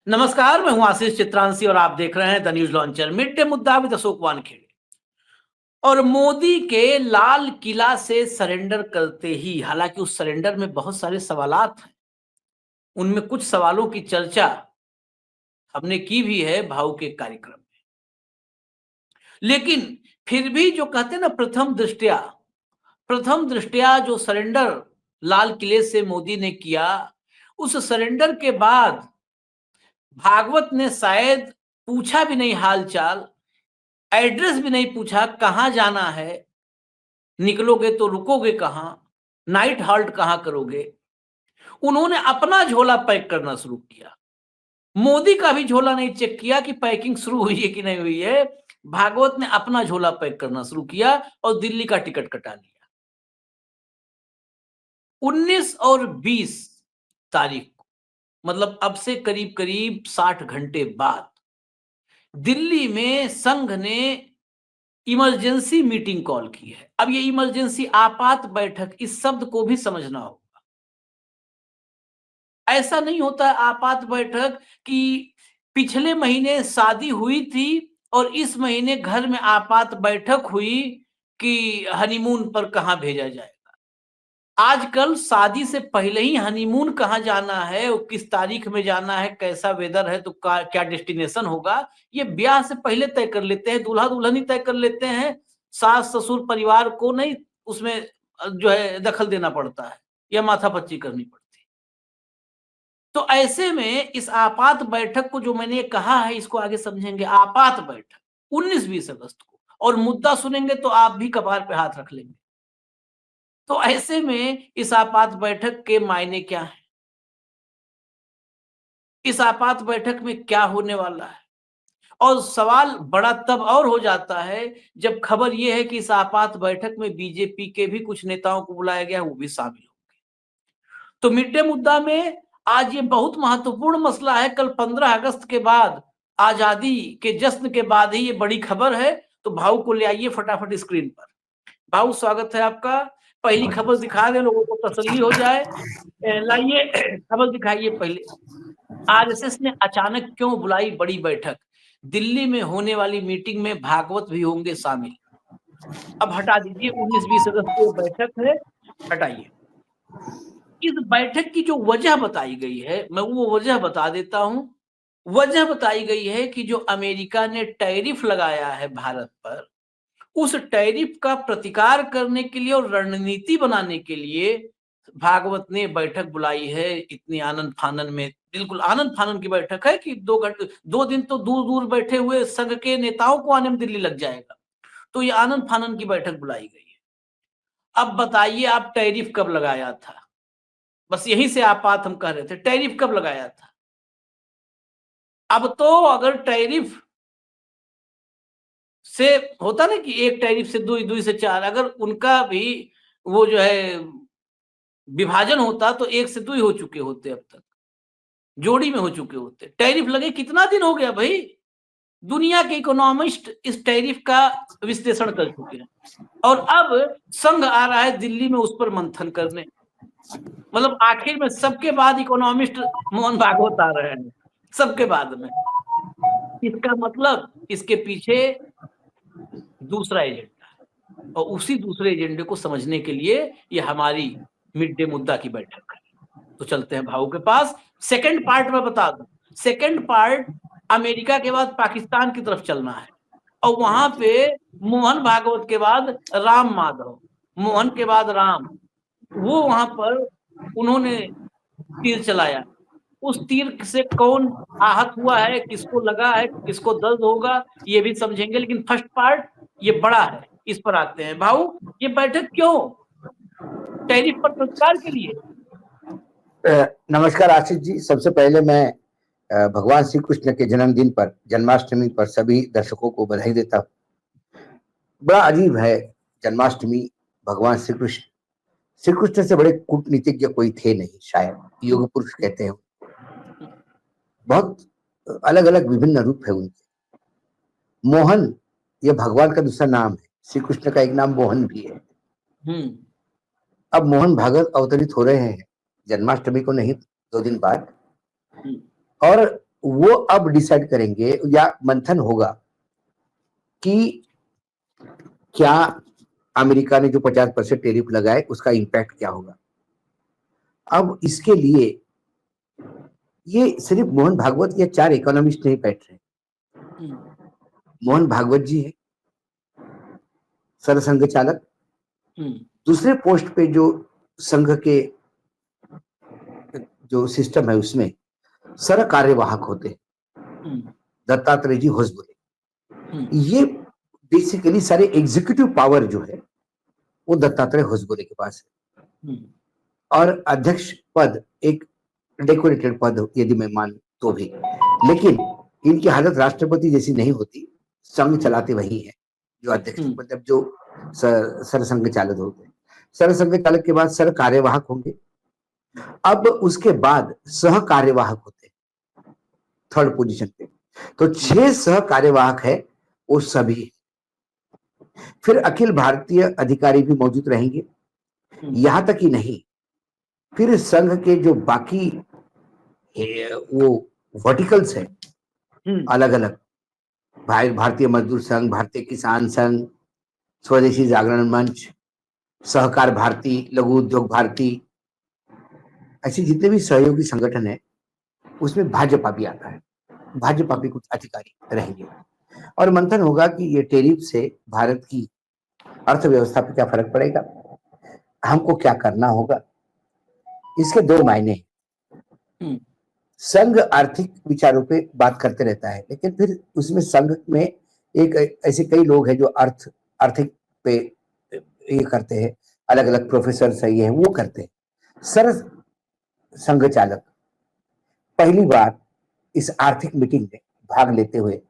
नमस्कार, मैं हूं आशीष चित्रांशी और आप देख रहे हैं the news launcher. Mid day मुद्दा विद अशोक वानखेड़े। और मोदी के लाल किला से सरेंडर करते ही, हालांकि उस सरेंडर में बहुत सारे सवालात हैं, उनमें कुछ सवालों की चर्चा हमने की भी है भाऊ के कार्यक्रम में। लेकिन फिर भी जो कहते हैं ना, प्रथम दृष्टया जो सरेंडर लाल किले से मोदी ने किया, उस सरेंडर के बाद भागवत ने शायद पूछा भी नहीं हालचाल, एड्रेस भी नहीं पूछा, कहां जाना है, निकलोगे तो रुकोगे कहां, नाइट हॉल्ट कहां करोगे। उन्होंने अपना झोला पैक करना शुरू किया। मोदी का भी झोला नहीं चेक किया कि पैकिंग शुरू हुई है कि नहीं हुई है। भागवत ने अपना झोला पैक करना शुरू किया और दिल्ली का टिकट कटा लिया। 19 और 20 तारीख को, मतलब अब से करीब करीब 60 घंटे बाद, दिल्ली में संघ ने इमरजेंसी मीटिंग कॉल की है। अब ये इमरजेंसी आपात बैठक, इस शब्द को भी समझना होगा। ऐसा नहीं होता है आपात बैठक कि पिछले महीने शादी हुई थी और इस महीने घर में आपात बैठक हुई कि हनीमून पर कहां भेजा जाएगा। आजकल शादी से पहले ही हनीमून कहां जाना है और किस तारीख में जाना है, कैसा वेदर है, तो क्या डेस्टिनेशन होगा, ये ब्याह से पहले तय कर लेते हैं। दूल्हा दुल्हन ही तय कर लेते हैं। सास ससुर परिवार को नहीं उसमें जो है दखल देना पड़ता है या माथापच्ची करनी पड़ती है। तो ऐसे में इस आपात बैठक को जो मैंने कहा है, इसको आगे समझेंगे। आपात बैठक 19-20 अगस्त को, और मुद्दा सुनेंगे तो आप भी कपार पे हाथ रख लेंगे। तो ऐसे में इस आपात बैठक के मायने क्या है, इस आपात बैठक में क्या होने वाला है। और सवाल बड़ा तब और हो जाता है जब खबर यह है कि इस आपात बैठक में बीजेपी के भी कुछ नेताओं को बुलाया गया, वो भी शामिल होंगे। तो मिड डे मुद्दा में आज ये बहुत महत्वपूर्ण मसला है। कल 15 अगस्त के बाद, आजादी के जश्न के बाद ही ये बड़ी खबर है। तो भाऊ को ले आइए फटाफट स्क्रीन पर। भाऊ, स्वागत है आपका। पहली खबर दिखा दे, लोगों को तसल्ली हो जाए। लाइए खबर दिखाइए पहले। आरएसएस ने अचानक क्यों बुलाई बड़ी बैठक, दिल्ली में होने वाली मीटिंग में भागवत भी होंगे शामिल। अब हटा दीजिए, 19-20 अगस्त को बैठक है, हटाइए। इस बैठक की जो वजह बताई गई है, मैं वो वजह बता देता हूं। वजह बताई गई है कि जो अमेरिका ने टैरिफ लगाया है भारत पर, उस टैरिफ का प्रतिकार करने के लिए और रणनीति बनाने के लिए भागवत ने बैठक बुलाई है। इतनी आनंद फानन में, बिल्कुल आनंद फानन की बैठक है कि 2 दिन तो दूर दूर बैठे हुए संघ के नेताओं को आने में दिल्ली लग जाएगा। तो ये आनंद फानन की बैठक बुलाई गई है। अब बताइए, आप टैरिफ कब लगाया था? बस यहीं से आप बात हम कह रहे थे, टैरिफ कब लगाया था। अब तो अगर टैरिफ से होता ना कि एक टैरिफ से 2 से 4, अगर उनका भी वो जो है विभाजन होता तो 1 से 2 हो चुके होते, अब तक जोड़ी में हो चुके होते। टैरिफ लगे कितना दिन हो गया भाई। दुनिया के इकोनॉमिस्ट इस टैरिफ का विश्लेषण कर चुके हैं और अब संघ आ रहा है दिल्ली में उस पर मंथन करने। मतलब आखिर में सबके बाद इकोनॉमिस्ट मोहन भागवत आ रहे हैं, सबके बाद में। इसका मतलब इसके पीछे दूसरा एजेंडा है, और उसी दूसरे एजेंडे को समझने के लिए ये हमारी मिड डे मुद्दा की बैठक है। तो चलते हैं भाऊ के पास। सेकंड पार्ट में बता दूं, सेकंड पार्ट अमेरिका के बाद पाकिस्तान की तरफ चलना है, और वहां पे मोहन भागवत के बाद राम माधव, मोहन के बाद राम, वो वहां पर उन्होंने तीर चलाया। उस तीर से कौन आहत हुआ है, किसको लगा है, किसको दर्द होगा, ये भी समझेंगे। लेकिन फर्स्ट पार्ट ये बड़ा है, इस पर आते हैं। भाऊ, ये बैठक क्यों? टैरिफ पर प्रतिकार के लिए। नमस्कार आशीष जी। सबसे पहले मैं भगवान श्री कृष्ण के जन्मदिन पर, जन्माष्टमी पर सभी दर्शकों को बधाई देता हूँ। बड़ा अजीब है जन्माष्टमी। भगवान श्री कृष्ण से बड़े कूटनीतिज्ञ कोई थे नहीं, शायद योग पुरुष कहते हैं। बहुत अलग अलग विभिन्न रूप है उनके। मोहन ये भगवान का दूसरा नाम है, श्री कृष्ण का एक नाम मोहन भी है। अब मोहन भागवत अवतरित हो रहे हैं जन्माष्टमी को नहीं, 2 दिन बाद। और वो अब डिसाइड करेंगे या मंथन होगा कि क्या अमेरिका ने जो 50% टेरिफ लगाए उसका इंपैक्ट क्या होगा। अब इसके लिए ये सिर्फ मोहन भागवत या 4 इकोनॉमिस्ट नहीं बैठ रहे। मोहन भागवत जी है सरसंघ चालक, दूसरे पोस्ट पे जो संघ के जो सिस्टम है उसमें सर कार्यवाहक होते हैं दत्तात्रेय जी होसबोले। ये बेसिकली सारे एग्जीक्यूटिव पावर जो है वो दत्तात्रेय होसबोले के पास है, और अध्यक्ष पद एक डेकोरेटेड पद यदि मैं मान तो भी, लेकिन इनकी हालत राष्ट्रपति जैसी नहीं होती। संघ चलाते वही है जो अध्यक्ष, मतलब जो सरसंघ चालक होते हैं। सरसंघ चालक के बाद सर कार्यवाहक होंगे, अब उसके बाद सह कार्यवाहक होते हैं थर्ड पोजीशन पे। तो 6 सह कार्यवाहक है वो सभी। फिर अखिल भारतीय अधिकारी भी मौजूद रहेंगे। यहां तक ही नहीं, फिर संघ के जो बाकी वो वर्टिकल्स है अलग अलग, भारतीय मजदूर संघ, भारतीय किसान संघ, स्वदेशी जागरण मंच, सहकार भारती, लघु उद्योग भारती, ऐसे जितने भी सहयोगी संगठन है उसमें भाजपा भी आता है। भाजपा भी कुछ अधिकारी रहेंगे और मंथन होगा कि ये टेरिफ से भारत की अर्थव्यवस्था पर क्या फर्क पड़ेगा, हमको क्या करना होगा। इसके 2 मायने हैं। संघ आर्थिक विचारों पे बात करते रहता है, लेकिन फिर उसमें संघ में एक ऐसे कई लोग हैं जो आर्थिक पे ये करते हैं, अलग अलग प्रोफेसर सही है वो करते हैं। सर संघ चालक पहली बार इस आर्थिक मीटिंग में भाग लेते हुए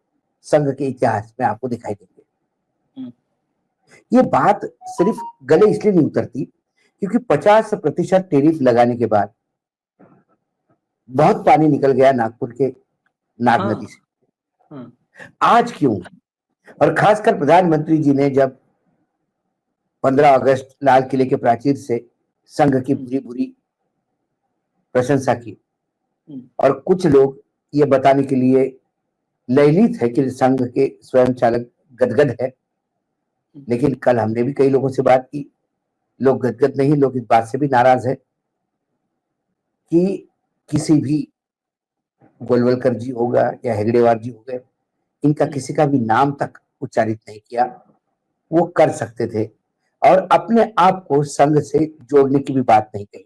संघ के इतिहास में आपको दिखाई देंगे। ये बात सिर्फ गले इसलिए नहीं उतरती क्योंकि 50% टेरिफ लगाने के बाद बहुत पानी निकल गया नागपुर के नाग नदी से। आज क्यों? और खासकर प्रधानमंत्री जी ने जब 15 अगस्त लाल किले के प्राचीर से संघ की पूरी पूरी प्रशंसा की, और कुछ लोग ये बताने के लिए ललित है कि संघ के स्वयं चालक गदगद है, लेकिन कल हमने भी कई लोगों से बात की, लोग गदगद नहीं, लोग इस बात से भी नाराज है कि किसी भी गोलवलकर जी होगा या हेगड़ेवार जी हो गए, इनका किसी का भी नाम तक उच्चारित नहीं किया। वो कर सकते थे और अपने आप को संघ से जोड़ने की भी बात नहीं कही।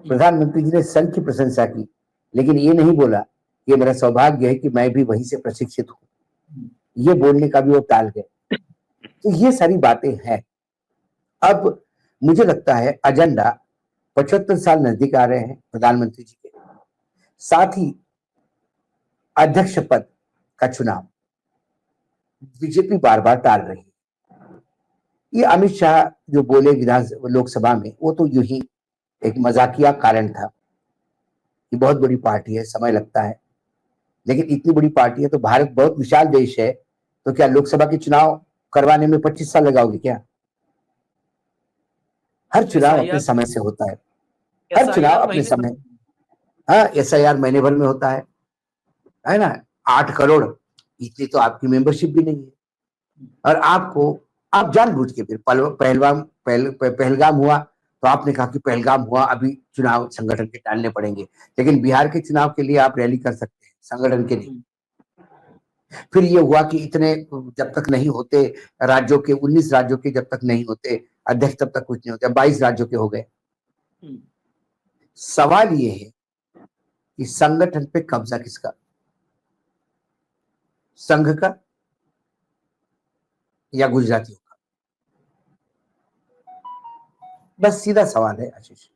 प्रधानमंत्री जी ने संघ की प्रशंसा की, लेकिन ये नहीं बोला ये मेरा सौभाग्य है कि मैं भी वहीं से प्रशिक्षित हूं, ये बोलने का भी वो टाल गए। तो ये सारी बातें हैं। अब मुझे लगता है एजेंडा 75 साल नजदीक आ रहे हैं प्रधानमंत्री जी के, साथ ही अध्यक्ष पद का चुनाव बीजेपी बार बार टाल रही है। ये अमित शाह जो बोले लोकसभा में, वो तो यूं ही एक मजाकिया कारण था कि बहुत बड़ी पार्टी है, समय लगता है, लेकिन इतनी बड़ी पार्टी है तो भारत बहुत विशाल देश है, तो क्या लोकसभा के चुनाव करवाने में 25 साल लगाओगे क्या? हर चुनाव अपने समय से होता है, हर चुनाव अपने समय। हाँ, SIR महीने भर में होता है ना। 8 करोड़ इतनी तो आपकी मेंबरशिप भी नहीं है, और आप जानबूझ के फिर पहलगाम हुआ तो आपने कहा कि पहलगाम हुआ, अभी चुनाव संगठन के टालने पड़ेंगे, लेकिन बिहार के चुनाव के लिए आप रैली कर सकते हैं, संगठन के नहीं। फिर ये हुआ कि इतने जब तक नहीं होते राज्यों के, 19 राज्यों के जब तक नहीं होते अध्यक्ष तब तक कुछ नहीं होता, 22 राज्यों के हो गए। सवाल ये है कि संगठन पे कब्जा किसका, संघ का या गुजरातियों का? बस सीधा सवाल है आशीष।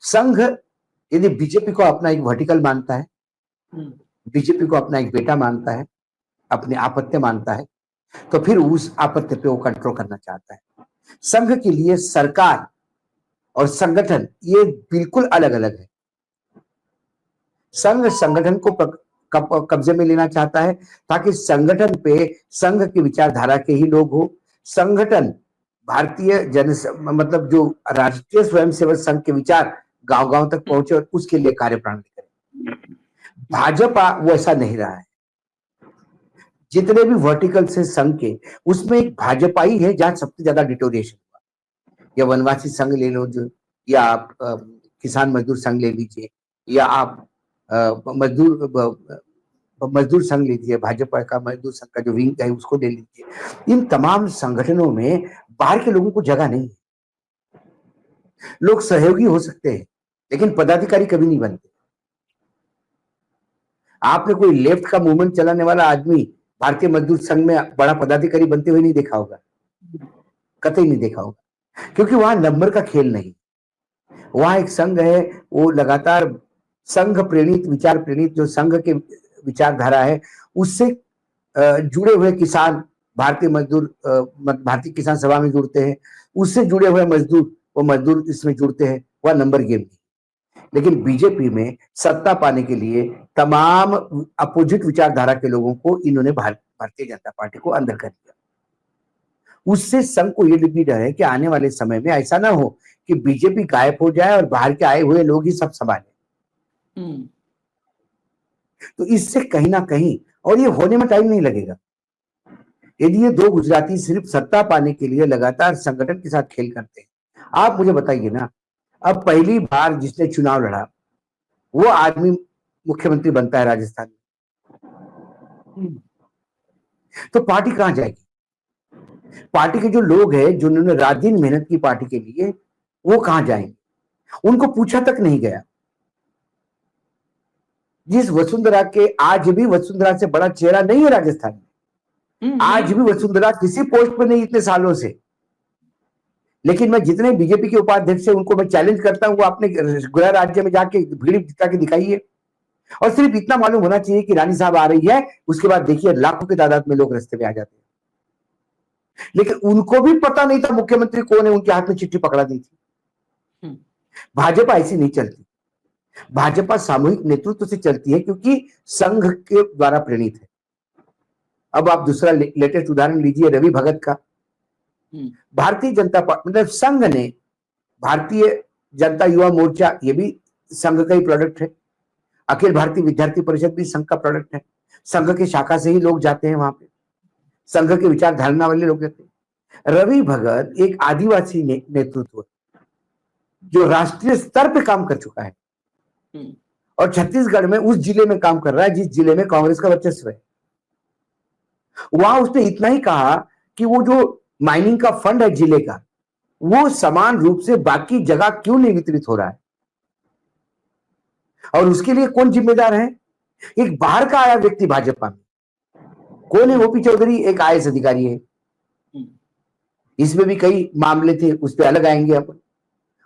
संघ यदि बीजेपी को अपना एक वर्टिकल मानता है, बीजेपी को अपना एक बेटा मानता है, अपने आपत्य मानता है, तो फिर उस आपत्य पे वो कंट्रोल करना चाहता है। संघ के लिए सरकार और संगठन ये बिल्कुल अलग अलग है। संघ संगठन को कब्जे में लेना चाहता है ताकि संगठन पे संघ की विचारधारा के ही लोग हो। संगठन भारतीय मतलब जो राष्ट्रीय स्वयंसेवक संघ के विचार गांव गांव तक पहुंचे और उसके लिए कार्यप्रणाली करे। भाजपा वो ऐसा नहीं रहा है। जितने भी वर्टिकल से संघ के, उसमें एक भाजपा ही है जहां सबसे ज्यादा डिटोरिएशन हुआ। या वनवासी संघ ले लो, जो, या आप किसान मजदूर संघ ले लीजिए, या आप मजदूर संघ लीजिए, भाजपा का मजदूर संघ का जो विंग है उसको ले लीजिए। इन तमाम संगठनों में बाहर के लोगों को जगह नहीं है। लोग सहयोगी हो सकते हैं लेकिन पदाधिकारी कभी नहीं बनते। आपने कोई लेफ्ट का मूवमेंट चलाने वाला आदमी भारतीय मजदूर संघ में बड़ा पदाधिकारी बनते हुए नहीं देखा होगा, कतई नहीं देखा होगा, क्योंकि वहां नंबर का खेल नहीं। वहां एक संघ है, वो लगातार संघ प्रेरित, विचार प्रेरित, जो संघ के विचारधारा है उससे जुड़े हुए किसान भारतीय किसान सभा में जुड़ते हैं, उससे जुड़े हुए मजदूर, वो मजदूर इसमें जुड़ते हैं। वह नंबर गेम नहीं। लेकिन बीजेपी में सत्ता पाने के लिए तमाम अपोजिट विचारधारा के लोगों को इन्होंने भारतीय जनता पार्टी को अंदर कर दिया। उससे संघ को यह भी डर है कि आने वाले समय में ऐसा ना हो कि बीजेपी गायब हो जाए और बाहर के आए हुए लोग ही सब संभाले। तो इससे कहीं ना कहीं, और ये होने में टाइम नहीं लगेगा, यदि ये दो गुजराती सिर्फ सत्ता पाने के लिए लगातार संगठन के साथ खेल करते हैं। आप मुझे बताइए ना, अब पहली बार जिसने चुनाव लड़ा वो आदमी मुख्यमंत्री बनता है राजस्थान में, तो पार्टी कहां जाएगी? पार्टी के जो लोग हैं, जिन्होंने रात दिन मेहनत की पार्टी के लिए, वो कहां जाएंगे? उनको पूछा तक नहीं गया। जिस वसुंधरा के, आज भी वसुंधरा से बड़ा चेहरा नहीं है राजस्थान में, आज भी वसुंधरा किसी पोस्ट पे नहीं इतने सालों से। लेकिन मैं जितने बीजेपी के उपाध्यक्ष है उनको मैं चैलेंज करता हूं, वो अपने गृह राज्य में जाके भीड़ जिता के दिखाइए, और सिर्फ इतना मालूम होना चाहिए कि रानी साहब आ रही है, उसके बाद देखिए लाखों की तादाद में लोग रास्ते में आ जाते हैं। लेकिन उनको भी पता नहीं था मुख्यमंत्री कौन है, उनके हाथ में चिट्ठी पकड़ा दी थी। भाजपा ऐसी नहीं चलती। भाजपा सामूहिक नेतृत्व से चलती है, क्योंकि संघ के द्वारा प्रेरित है। अब आप दूसरा लेटेस्ट उदाहरण लीजिए रवि भगत का। भारतीय जनता पार्टी, मतलब संघ ने, भारतीय जनता युवा मोर्चा, ये भी संघ का ही प्रोडक्ट है। अखिल भारतीय विद्यार्थी परिषद भी संघ का प्रोडक्ट है। संघ की शाखा से ही लोग जाते हैं वहां पे, संघ के विचारधारणा वाले लोग जाते हैं। रवि भगत एक आदिवासी नेतृत्व जो राष्ट्रीय स्तर पे काम कर चुका है, और छत्तीसगढ़ में उस जिले में काम कर रहा है जिस जिले में कांग्रेस का वर्चस्व है। वहां उसने इतना ही कहा कि वो जो माइनिंग का फंड है जिले का, वो समान रूप से बाकी जगह क्यों नहीं वितरित हो रहा है, और उसके लिए कौन जिम्मेदार है? एक बाहर का आया व्यक्ति भाजपा में। कौन है? ओपी चौधरी, एक आईएएस अधिकारी है। इसमें भी कई मामले थे, उस पर अलग आएंगे अपन।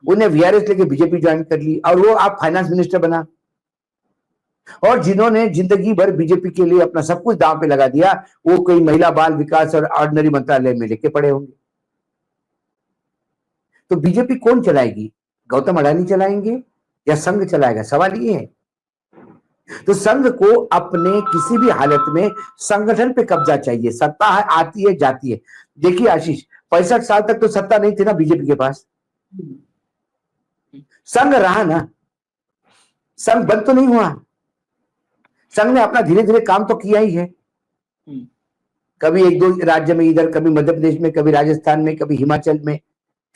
उन्हें वीआरएस लेके बीजेपी ज्वाइन कर ली, और वो आप फाइनेंस मिनिस्टर बना। और जिन्होंने जिंदगी भर बीजेपी के लिए अपना सब कुछ दांव पे लगा दिया, वो कोई महिला बाल विकास और ऑर्डिनरी मंत्रालय में लेके पड़े होंगे। तो बीजेपी कौन चलाएगी? गौतम अडानी चलाएंगे या संघ चलाएगा? सवाल ये है। तो संघ को अपने किसी भी हालत में संगठन पे कब्जा चाहिए। सत्ता है, आती है, जाती है। देखिए आशीष, 65 साल तक तो सत्ता नहीं थी ना बीजेपी के पास, संघ रहा ना, संघ बंद तो नहीं हुआ। संघ ने अपना धीरे धीरे काम तो किया ही है। कभी एक दो राज्य में इधर, कभी मध्य प्रदेश में, कभी राजस्थान में, कभी हिमाचल में,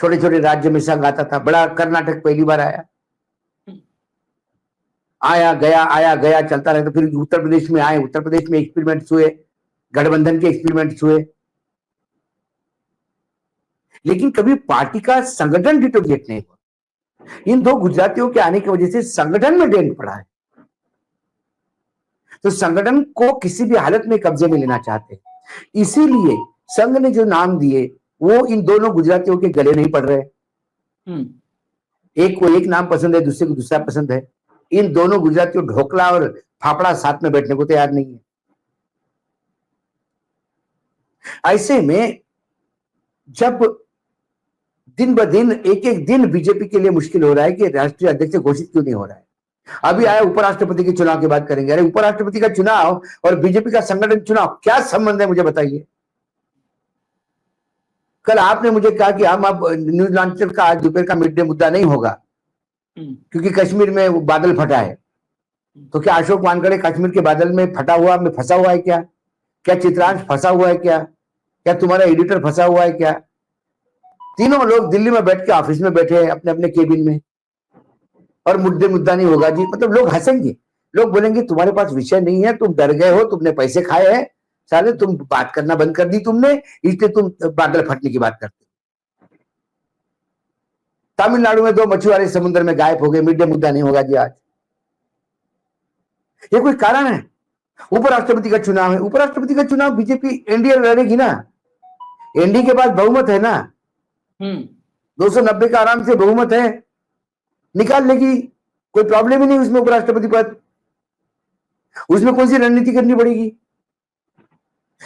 छोटे छोटे राज्य में संघ आता था। बड़ा कर्नाटक पहली बार आया, आया गया चलता रहा। तो फिर उत्तर प्रदेश में आए, उत्तर प्रदेश में एक्सपेरिमेंट्स हुए, गठबंधन के एक्सपेरिमेंट्स हुए, लेकिन कभी पार्टी का संगठन डिटोरिएट नहीं हुआ। इन दो गुजरातियों के आने की वजह से संगठन में डेंट पड़ा है। तो संगठन को किसी भी हालत में कब्जे में लेना चाहते हैं। इसीलिए संघ ने जो नाम दिए वो इन दोनों गुजरातियों के गले नहीं पड़ रहे। एक को एक नाम पसंद है, दूसरे को दूसरा पसंद है। इन दोनों गुजरातियों ढोकला और फाफड़ा साथ में बैठने को तैयार नहीं है। ऐसे में जब दिन ब दिन, एक एक दिन बीजेपी के लिए मुश्किल हो रहा है कि राष्ट्रीय अध्यक्ष घोषित क्यों नहीं हो रहा है। अभी आया उपराष्ट्रपति के चुनाव की बात करेंगे। अरे उपराष्ट्रपति का चुनाव और बीजेपी का संगठन चुनाव क्या संबंध है, मुझे बताइए। कल आपने मुझे कहा कि हम अब न्यूज लॉन्चर का आज दोपहर का मिड डे मुद्दा नहीं होगा क्योंकि कश्मीर में बादल फटा है। तो क्या अशोक वानखड़े कश्मीर के बादल में फंसा हुआ है क्या? क्या चित्रांश फंसा हुआ है क्या? क्या तुम्हारा एडिटर फंसा हुआ है क्या? तीनों लोग दिल्ली में बैठ के ऑफिस में बैठे हैं अपने अपने केबिन में, और मुद्दा नहीं होगा जी। मतलब लोग हंसेंगे, लोग बोलेंगे तुम्हारे पास विषय नहीं है, तुम डर गए हो, तुमने पैसे खाए हैं, साले तुम बात करना बंद कर दी तुमने, इसलिए तुम बादल फटने की बात करते। तमिलनाडु में 2 मछुआरे समुद्र में गायब हो गए, मीडिया मुद्दा नहीं होगा जी आज। ये कोई कारण है? उपराष्ट्रपति का चुनाव है, उपराष्ट्रपति का चुनाव बीजेपी एनडीए लड़ेगी ना, एनडीए के पास बहुमत है ना, 290 का आराम से बहुमत है, निकाल लेगी, कोई प्रॉब्लम ही नहीं उसमें। उपराष्ट्रपति पद, उसमें कौन सी रणनीति करनी पड़ेगी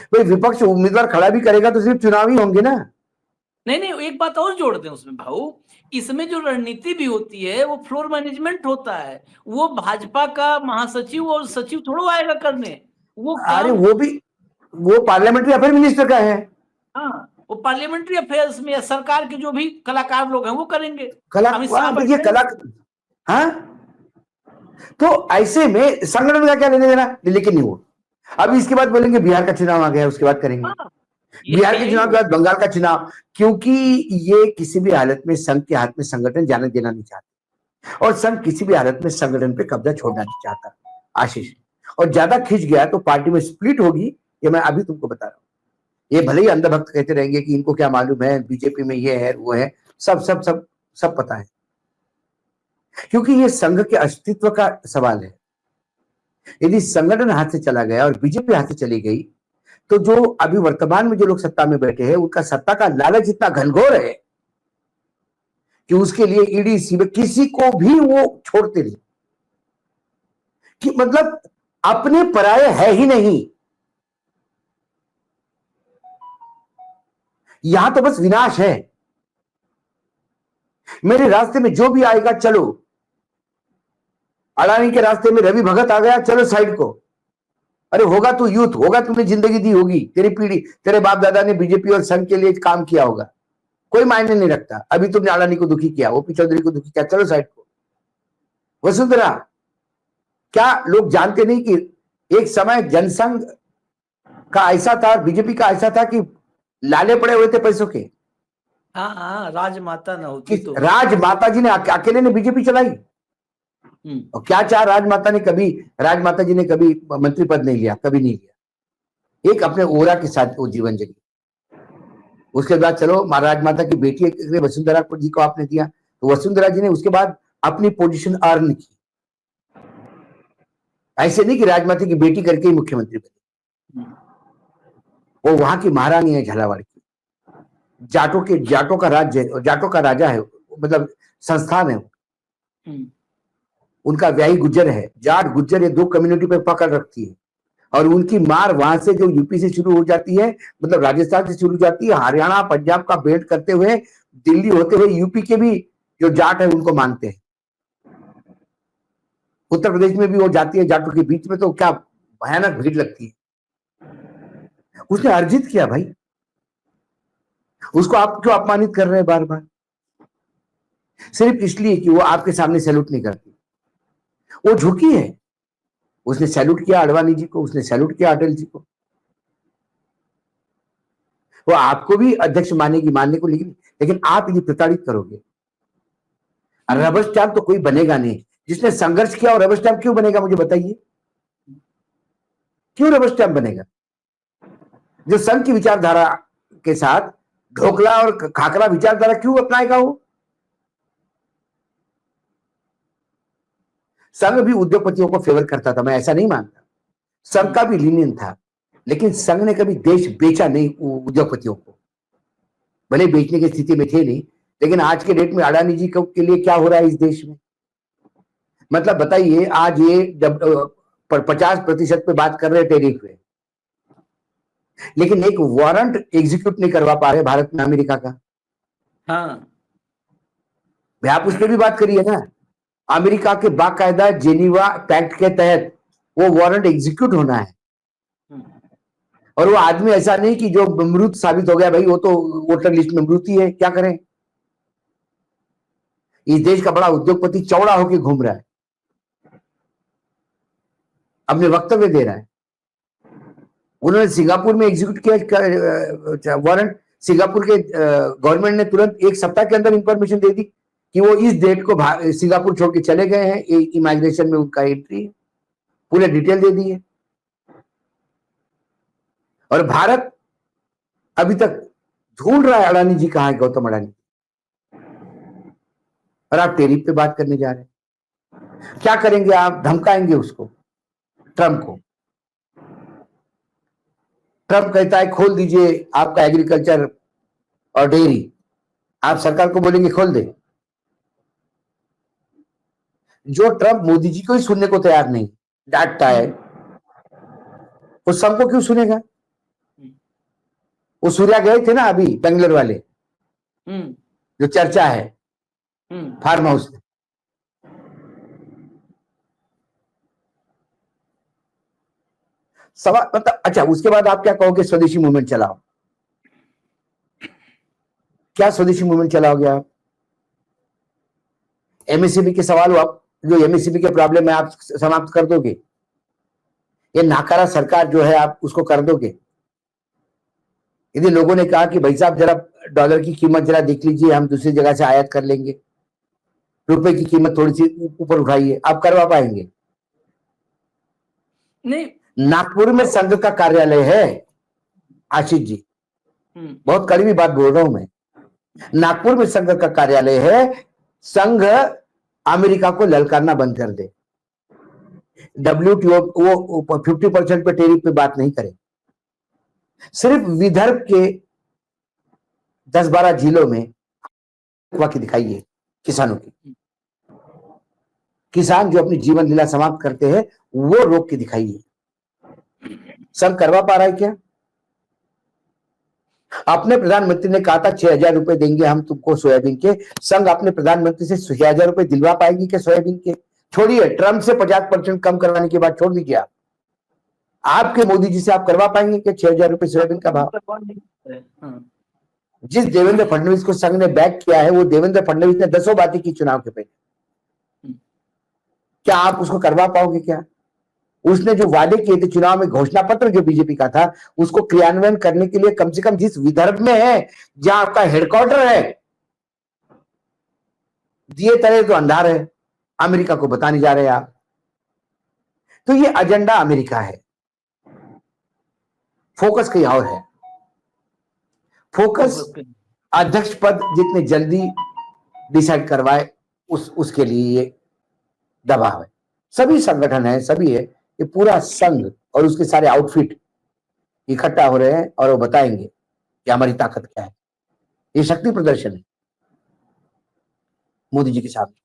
भाई? विपक्ष उम्मीदवार खड़ा भी करेगा तो सिर्फ चुनाव ही होंगे ना। नहीं, एक बात और जोड़ दें उसमें भाऊ, इसमें जो रणनीति भी होती है वो फ्लोर मैनेजमेंट होता है, वो भाजपा का महासचिव और सचिव थोड़ा आएगा करने वो अरे वो पार्लियामेंट्री अफेयर मिनिस्टर का है। हाँ, वो पार्लियामेंट्री अफेयर्स में या सरकार के जो भी कलाकार लोग हैं वो करेंगे। हाँ, तो ऐसे में संगठन का क्या लेने देना, लेकिन नहीं वो अभी इसके बाद बोलेंगे बिहार का चुनाव आ गया, उसके बाद करेंगे। हाँ, बिहार के चुनाव के बाद बंगाल का चुनाव, क्योंकि ये किसी भी हालत में संघ के हाथ में संगठन जाने देना नहीं चाहते, और संघ किसी भी हालत में संगठन पे कब्जा छोड़ना नहीं चाहता आशीष। और ज्यादा खिंच गया तो पार्टी में स्प्लिट होगी, ये मैं अभी तुमको बता रहा हूँ। ये भले ही अंधभक्त कहते रहेंगे कि इनको क्या मालूम है, बीजेपी में ये है वो है, सब सब सब सब पता है, क्योंकि ये संघ के अस्तित्व का सवाल है। यदि संगठन हाथ से चला गया और बीजेपी हाथ से चली गई, तो जो अभी वर्तमान में जो लोग सत्ता में बैठे हैं उनका सत्ता का लालच इतना घनघोर है कि उसके लिए ईडी सीबीआई किसी को भी वो छोड़ते नहीं, कि मतलब अपने पराये है ही नहीं, यहां तो बस विनाश है। मेरे रास्ते में जो भी आएगा चलो, अडानी के रास्ते में रवि भगत आ गया, चलो साइड को। अरे होगा तो यूथ होगा, तुमने जिंदगी दी होगी, तेरी पीढ़ी, तेरे बाप दादा ने बीजेपी और संघ के लिए काम किया होगा, कोई मायने नहीं रखता। अभी तुमने अडानी को दुखी किया, ओपी चौधरी को दुखी किया, चलो साइड को। वसुंधरा, क्या लोग जानते नहीं कि एक समय जनसंघ का ऐसा था, बीजेपी का ऐसा था कि लाले पड़े हुए थे पैसों के। हाँ, राजमाता न होती तो राजमाता जी ने अकेले ने बीजेपी चलाई, और क्या चाह राजमाता जी ने कभी मंत्री पद नहीं लिया, कभी नहीं लिया, एक अपने ओरा के साथ वो जीवन जी। उसके बाद चलो राजमाता की बेटी वसुंधरा जी को आपने दिया, तो वसुंधरा जी ने उसके बाद अपनी पोजीशन अर्न की। ऐसे नहीं कि राजमाता की बेटी करके ही मुख्यमंत्री बनी, वो वहां की महारानी है झालावाड़ की, जाटों का राज्य, जाटों का राजा है, मतलब संस्थान है। उनका व्याही गुज्जर है, जाट गुज्जर, ये 2 कम्युनिटी पे पकड़ रखती है, और उनकी मार वहां से जो यूपी से शुरू हो जाती है, मतलब राजस्थान से शुरू हो जाती है, हरियाणा पंजाब का बेल्ट करते हुए दिल्ली होते हुए यूपी के भी जो जाट है उनको मानते हैं। उत्तर प्रदेश में भी वो जाती है जाटों के बीच में, तो क्या भयानक भीड़ लगती है। उसने अर्जित किया भाई, उसको आप क्यों अपमानित कर रहे हैं बार बार, सिर्फ इसलिए कि वो आपके सामने सैल्यूट नहीं करती। वो झुकी है, उसने सैल्यूट किया अडवाणी जी को, उसने सैल्यूट किया अटल जी को, वो आपको भी अध्यक्ष मानेगी, मानने को, लेकिन आप यदि प्रताड़ित करोगे, रबर स्टैंप तो कोई बनेगा नहीं। जिसने संघर्ष किया और रबर स्टैंप क्यों बनेगा, मुझे बताइए, क्यों रबर स्टैंप बनेगा? जो संघ की विचारधारा के साथ ढोकला और खाकरा विचारधारा क्यों अपनाएगा वो? संघ भी उद्योगपतियों को फेवर करता था, मैं ऐसा नहीं मानता, संघ का भी लीनियन था, लेकिन संघ ने कभी देश बेचा नहीं उद्योगपतियों को, भले बेचने की स्थिति में थे नहीं, लेकिन आज के डेट में अडानी जी के लिए क्या हो रहा है इस देश में, मतलब बताइए। आज ये 50% पे बात कर रहे टेरिफ पे, लेकिन एक वारंट एग्जीक्यूट नहीं करवा पा रहे भारत में अमेरिका का। हाँ, आप उस पर भी बात करिए ना, अमेरिका के बाकायदा जेनीवा पैक्ट के तहत वो वारंट एग्जीक्यूट होना है, और वो आदमी ऐसा नहीं कि जो मृत साबित हो गया भाई, वो तो वोटर लिस्ट में मृत ही है, क्या करें। इस देश का बड़ा उद्योगपति चौड़ा होकर घूम रहा है, अपने वक्तव्य दे रहा है। उन्होंने सिंगापुर में एग्जीक्यूट किया वारंट, सिंगापुर के गवर्नमेंट ने तुरंत 1 सप्ताह के अंदर इंफॉर्मेशन दे दी कि वो इस डेट को सिंगापुर छोड़ के चले गए हैं, इमाइग्रेशन में उनका एंट्री, पूरे डिटेल दे दी है। और भारत अभी तक ढूंढ रहा है अडानी जी कहां है, गौतम अडानी, और आप टेरिफ पे बात करने जा रहे हैं। क्या करेंगे आप? धमकाएंगे उसको, ट्रंप को। ट्रंप कहता है खोल दीजिए आपका एग्रीकल्चर और डेयरी, आप सरकार को बोलेंगे खोल दे। जो ट्रंप मोदी जी को ही सुनने को तैयार नहीं, डांटता है, वो सबको क्यों सुनेगा? वो सूर्या गए थे ना अभी बेंगलोर वाले, जो चर्चा है फार्म हाउस में, सवाल मतलब, अच्छा उसके बाद आप क्या कहोगे? स्वदेशी मूवमेंट चलाओ। क्या स्वदेशी मूवमेंट चलाओगे आप? एमएसपी के सवाल आप, जो एमएसपी के प्रॉब्लम है आप समाप्त कर दोगे? ये नाकारा सरकार जो है आप उसको कर दोगे? यदि लोगों ने कहा कि भाई साहब जरा डॉलर की कीमत जरा देख लीजिए, हम दूसरी जगह से आयात कर लेंगे, रुपए की कीमत थोड़ी सी ऊपर उठाइए, आप करवा पाएंगे? नहीं। नागपुर में संघ का कार्यालय है आशीष जी, बहुत कड़वी बात बोल रहा हूं मैं। नागपुर में संघ का कार्यालय है। संघ अमेरिका को ललकारना बंद कर दे, WTO वो 50% पे टेरिफ पे बात नहीं करे। सिर्फ विदर्भ के 10-12 जिलों में की दिखाइए किसानों की, किसान जो अपनी जीवन लीला समाप्त करते हैं वो रोक के दिखाइए। संघ करवा पा रहा है क्या? अपने प्रधानमंत्री ने कहा था 6,000 रुपए देंगे हम तुमको सोयाबीन के। संघ अपने प्रधानमंत्री से 6,000 रुपए दिलवा पाएगी क्या सोयाबीन के? छोड़िए, ट्रंप से 50% कम करवाने के बाद छोड़ दीजिए, आप आपके मोदी जी से आप करवा पाएंगे कि 6,000 रुपए सोयाबीन का भाव? जिस देवेंद्र फडणवीस को संघ ने बैक किया है, वो देवेंद्र फडणवीस ने 10 बातें की चुनाव के पहले, क्या आप उसको करवा पाओगे क्या? उसने जो वादे किए थे चुनाव में, घोषणा पत्र जो बीजेपी का था, उसको क्रियान्वयन करने के लिए कम से कम जिस विदर्भ में है, जहां आपका हेडक्वार्टर है, दिए तले तो अंधार है, अमेरिका को बताने जा रहे हैं आप। तो ये एजेंडा अमेरिका है, फोकस कहीं और है। फोकस अध्यक्ष पद जितने जल्दी डिसाइड करवाए उसके लिए ये दबाव है। सभी संगठन है, सभी है, ये पूरा संघ और उसके सारे आउटफिट इकट्ठा हो रहे हैं और वो बताएंगे कि हमारी ताकत क्या है। ये शक्ति प्रदर्शन है मोदी जी के सामने।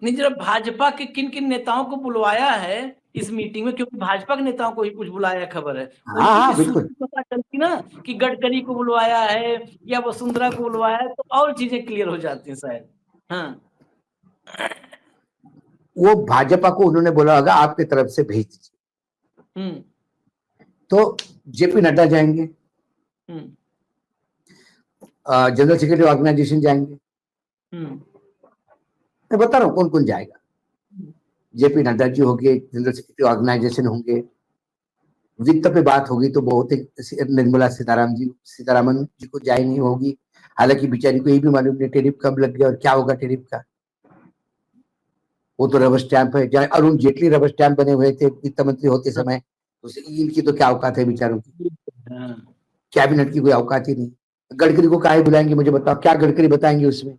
नहीं, जरा भाजपा के किन किन नेताओं को बुलवाया है इस मीटिंग में, क्योंकि भाजपा के नेताओं को ही कुछ बुलाया खबर है। हाँ, बिल्कुल पता चलती ना कि गडकरी को बुलवाया है या वसुंधरा को बुलवाया है, तो और चीजें क्लियर हो जाती हैं शायद। हाँ, वो भाजपा को उन्होंने बोला होगा आपके तरफ से भेज दीजिए। तो जेपी नड्डा जाएंगे, जनरल सेक्रेटरी ऑर्गेनाइजेशन जाएंगे, मैं बता रहा हूं कौन कौन जाएगा। जेपी नड्डा जी होंगे, जनरल सेक्रेटरी ऑर्गेनाइजेशन होंगे, वित्त पे बात होगी तो बहुत निर्मला सीतारामन जी को जाए नहीं होगी। हालांकि बेचारी को ये भी मालूम नहीं टेरिफ कब लग गया और क्या होगा टेरिफ का, वो तो रबर स्टैंप है। जहाँ अरुण जेटली रबर स्टैंप बने हुए थे वित्त मंत्री होते समय, इनकी तो क्या औकात है बेचारों की, कैबिनेट की कोई औकात ही नहीं। गडकरी को काहे बुलाएंगे मुझे बताओ, क्या गडकरी बताएंगे उसमें?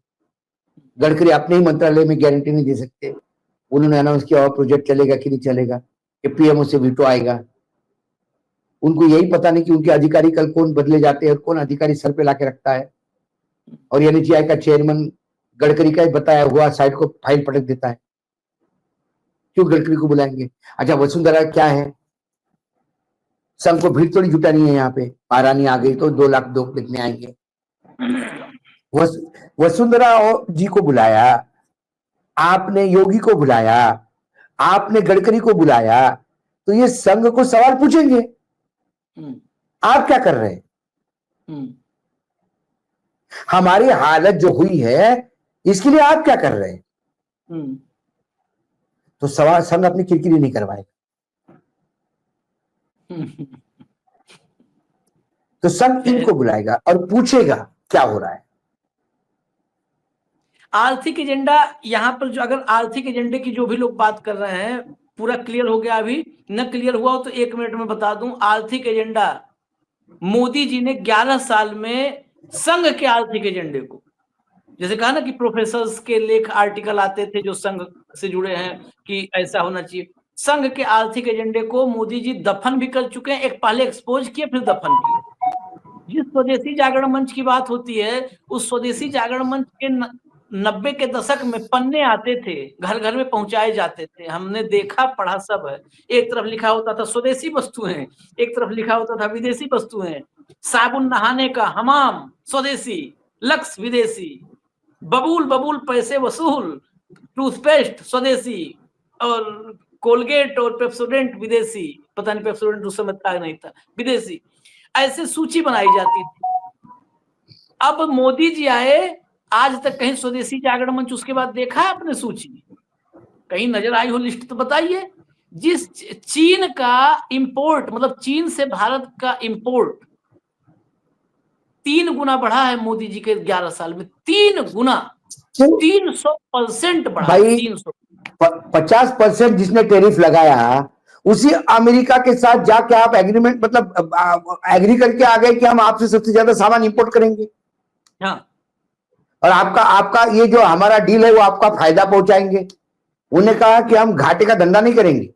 गडकरी अपने ही मंत्रालय में गारंटी नहीं दे सकते। उन्होंने अनाउंस किया और प्रोजेक्ट चलेगा कि नहीं चलेगा, कि पीएमओ से वीटो आएगा। उनको यही पता नहीं कि उनके अधिकारी कल कौन बदले जाते हैं और कौन अधिकारी सर पे लाके रखता है। और एनएचएआई का चेयरमैन गडकरी का ही बताया हुआ साइड को फाइल पटक देता है। क्यों गडकरी को बुलाएंगे? अच्छा, वसुंधरा क्या है? संघ को भीड़ थोड़ी जुटानी है यहाँ पे, महारानी आ गई तो 2 लाख लोग देखने आएंगे। वसुंधरा जी को बुलाया आपने, योगी को बुलाया आपने, गडकरी को बुलाया, तो ये संघ को सवाल पूछेंगे आप क्या कर रहे हैं, हमारी हालत जो हुई है इसके लिए आप क्या कर रहे हैं। तो सवाल संघ अपनी किरकिरी नहीं करवाएगा। तो संघ इनको बुलाएगा और पूछेगा क्या हो रहा है। आर्थिक एजेंडा यहाँ पर जो, अगर आर्थिक एजेंडे की जो भी लोग बात कर रहे हैं, पूरा क्लियर हो गया? अभी न क्लियर हुआ हो तो 1 मिनट में बता दूं। आर्थिक एजेंडा, मोदी जी ने 11 साल में संघ के आर्थिक एजेंडे को, जैसे कहा ना कि प्रोफेसर्स के लेख आर्टिकल आते थे जो संघ से जुड़े हैं कि ऐसा होना चाहिए, संघ के आर्थिक एजेंडे को मोदी जी दफन भी कर चुके हैं। एक पहले एक्सपोज किए, फिर दफन किए। जिस स्वदेशी जागरण मंच की बात होती है, उस स्वदेशी जागरण मंच के 90 के दशक में पन्ने आते थे, घर घर में पहुंचाए जाते थे, हमने देखा पढ़ा सब है। एक तरफ लिखा होता था स्वदेशी वस्तुएं, एक तरफ लिखा होता था विदेशी वस्तुएं। साबुन नहाने का हमाम स्वदेशी, लक्स विदेशी, बबूल बबूल पैसे वसूल, टूथपेस्ट स्वदेशी, और कोलगेट और पेप्सोडेंट विदेशी। पता नहीं पेप्सोडेंट उस समय था नहीं था, विदेशी। ऐसे सूची बनाई जाती थी। अब मोदी जी आए, आज तक कहीं स्वदेशी जागरण मंच उसके बाद देखा है आपने सूची? कहीं नजर आई हो लिस्ट तो बताइए। जिस चीन का इंपोर्ट, मतलब चीन से भारत का इंपोर्ट 3 गुना बढ़ा है मोदी जी के 11 साल में। 3 गुना, 300% बढ़ा। भाई 300, 50% जिसने टैरिफ लगाया, उसी अमेरिका के साथ जाके आप एग्रीमेंट, मतलब एग्री करके आ गए कि हम आपसे सबसे ज्यादा सामान इंपोर्ट करेंगे। हाँ, और आपका आपका ये जो हमारा डील है वो आपका फायदा पहुंचाएंगे। उन्होंने कहा कि हम घाटे का धंधा नहीं करेंगे,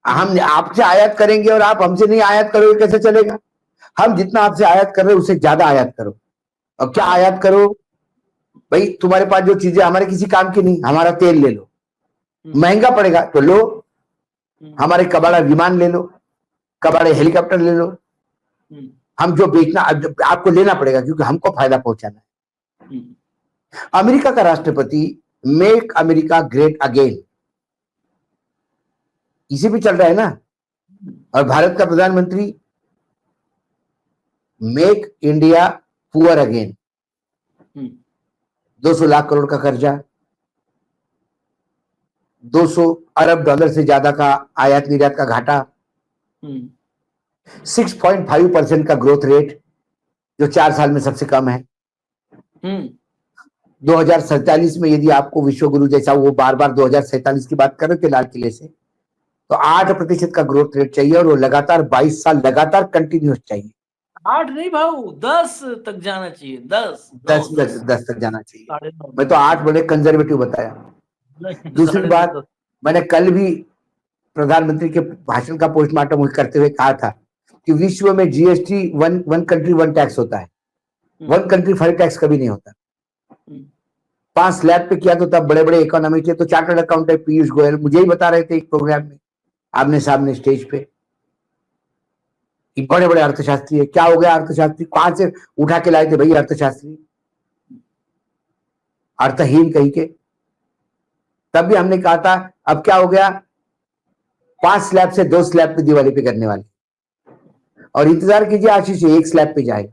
हम आपसे आयात करेंगे और आप हमसे नहीं आयात करोगे, कैसे चलेगा? हम जितना आपसे आयात कर रहे हैं उससे ज्यादा आयात करो। और क्या आयात करो भाई? तुम्हारे पास जो चीजें हमारे किसी काम की नहीं, हमारा तेल ले लो, महंगा पड़ेगा तो लो, हमारे कबाड़ा विमान ले लो, कबाड़े हेलीकॉप्टर ले लो। हम जो बेचना आपको लेना पड़ेगा क्योंकि हमको फायदा पहुंचाना है। अमेरिका का राष्ट्रपति मेक अमेरिका ग्रेट अगेन, इसी पे चल रहा है ना। और भारत का प्रधानमंत्री make India poor again. 200 lakh crore का कर्जा, 200 अरब डॉलर से ज्यादा का आयात निर्यात का घाटा, 6.5% का ग्रोथ रेट जो 4 साल में सबसे कम है। 2047 में यदि आपको विश्वगुरु जैसा, वो बार बार 2047 की बात कर रहे थे लाल किले से, तो 8% का ग्रोथ रेट चाहिए और वो लगातार 22 साल लगातार कंटिन्यूस चाहिए। 8 नहीं भाऊ, 10 तक जाना चाहिए। 10 तक जाना चाहिए। मैं तो 8 बड़े कंजर्वेटिव बताया। दूसरी बात, मैंने कल भी प्रधानमंत्री के भाषण का पोस्टमार्टम करते हुए कहा था कि विश्व में GST one country one tax होता है, वन कंट्री 5 टैक्स कभी नहीं होता। 5 स्लैब पे किया तो तब बड़े बड़े इकोनॉमी थे। तो चार्टर्ड अकाउंटेंट पीयूष गोयल मुझे ही बता रहे थे एक प्रोग्राम में, आमने सामने स्टेज पे, कि बड़े बड़े अर्थशास्त्री है। क्या हो गया अर्थशास्त्री? कहां से उठा के लाए थे भाई अर्थशास्त्री? अर्थहीन कहीं के। तब भी हमने कहा था, अब क्या हो गया? 5 स्लैब से 2 स्लैब पे दिवाली पे करने वाले। और इंतजार कीजिए आशीष, 1 स्लैब पे जाएगा।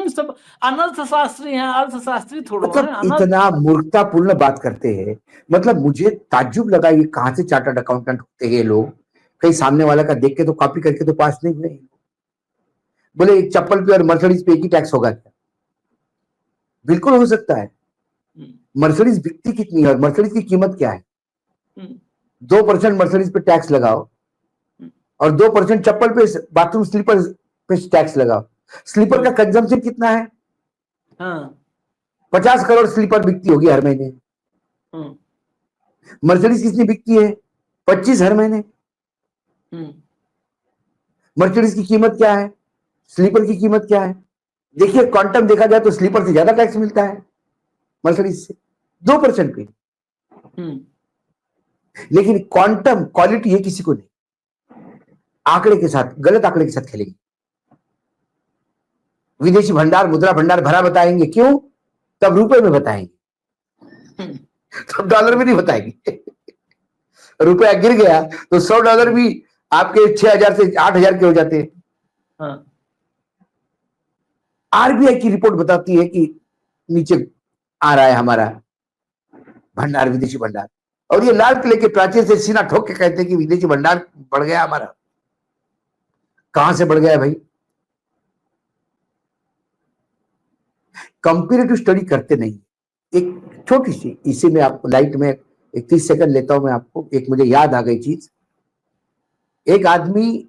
सब अनर्थशास्त्री हैं, अर्थशास्त्री थोड़ा मतलब इतना मूर्खतापूर्ण बात करते हैं। मतलब मुझे ताज्जुब लगा, ये कहां से चार्टर्ड अकाउंटेंट होते हैं लोग? कहीं सामने वाला का देख के तो कॉपी करके तो पास नहीं हुए। बोले एक चप्पल पे और मर्सिडीज पे एक ही टैक्स होगा क्या? बिल्कुल हो सकता है। मर्सिडीज बिकती कितनी है और मर्सिडीज की कीमत क्या है? 2% मर्सिडीज पे टैक्स लगाओ और 2% चप्पल पे, बाथरूम स्लीपर पे टैक्स लगाओ। स्लीपर का कंजम्पशन कितना है? 50 करोड़ स्लीपर बिकती होगी हर महीने। मर्सिडीज कितनी बिकती है? 25 हर महीने। मर्सिडीज की कीमत क्या है? स्लीपर की कीमत क्या है? देखिए क्वांटम देखा जाए तो स्लीपर से ज्यादा टैक्स मिलता है मर्सिडीज से, 2% पे। लेकिन क्वांटम क्वालिटी है किसी को नहीं। आंकड़े के साथ, गलत आंकड़े के साथ खेलेंगे। विदेशी भंडार, मुद्रा भंडार भरा बताएंगे, क्यों? तब रुपए में बताएंगे, तब डॉलर में नहीं बताएंगे। रुपया गिर गया तो $100 भी आपके 6,000 से 8,000 के हो जाते हैं। आरबीआई की रिपोर्ट बताती है कि नीचे आ रहा है हमारा भंडार, विदेशी भंडार। और ये लाल किले के प्राचीर से सीना ठोक के कहते हैं कि विदेशी भंडार बढ़ गया हमारा। कहां से बढ़ गया है भाई? कंपेरेटिव स्टडी करते नहीं। एक छोटी सी, इसी में आपको लाइट में एक 30 सेकंड लेता हूं मैं आपको। एक मुझे याद आ गई चीज। एक आदमी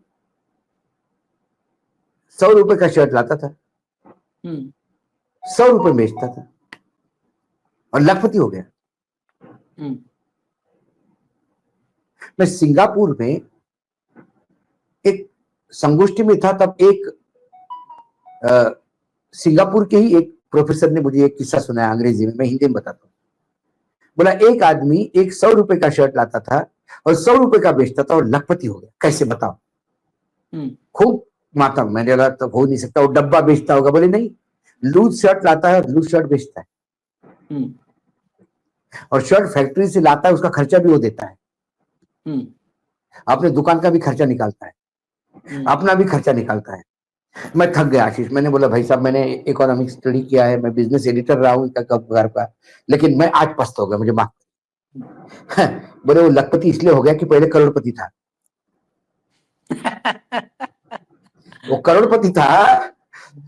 100 रुपए का शर्ट लाता था, 100 रुपए बेचता था और लखपति हो गया। मैं सिंगापुर में एक संगोष्ठी में था, तब एक सिंगापुर के ही एक प्रोफेसर ने मुझे एक किस्सा सुनाया अंग्रेजी में, मैं हिंदी में बताता हूँ। बोला एक आदमी एक 100 रुपए का शर्ट लाता था और 100 रुपए का बेचता था और लखपति हो गया। कैसे बताओ? खूब माता, मैंने बोला तो हो नहीं सकता, वो डब्बा बेचता होगा। बोले नहीं, लूज शर्ट लाता है और लूज शर्ट बेचता है, और शर्ट फैक्ट्री से लाता है, उसका खर्चा भी वो देता है, अपने दुकान का भी खर्चा निकालता है, अपना भी खर्चा निकालता है। मैं थक गया आशीष। मैंने बोला भाई साहब, मैंने इकोनॉमिक्स स्टडी किया है, मैं बिजनेस एडिटर रहा हूँ घर का, लेकिन मैं आज पछता हो गया, मुझे माफ। बोले वो लखपति इसलिए हो गया कि पहले करोड़पति था। वो करोड़पति था,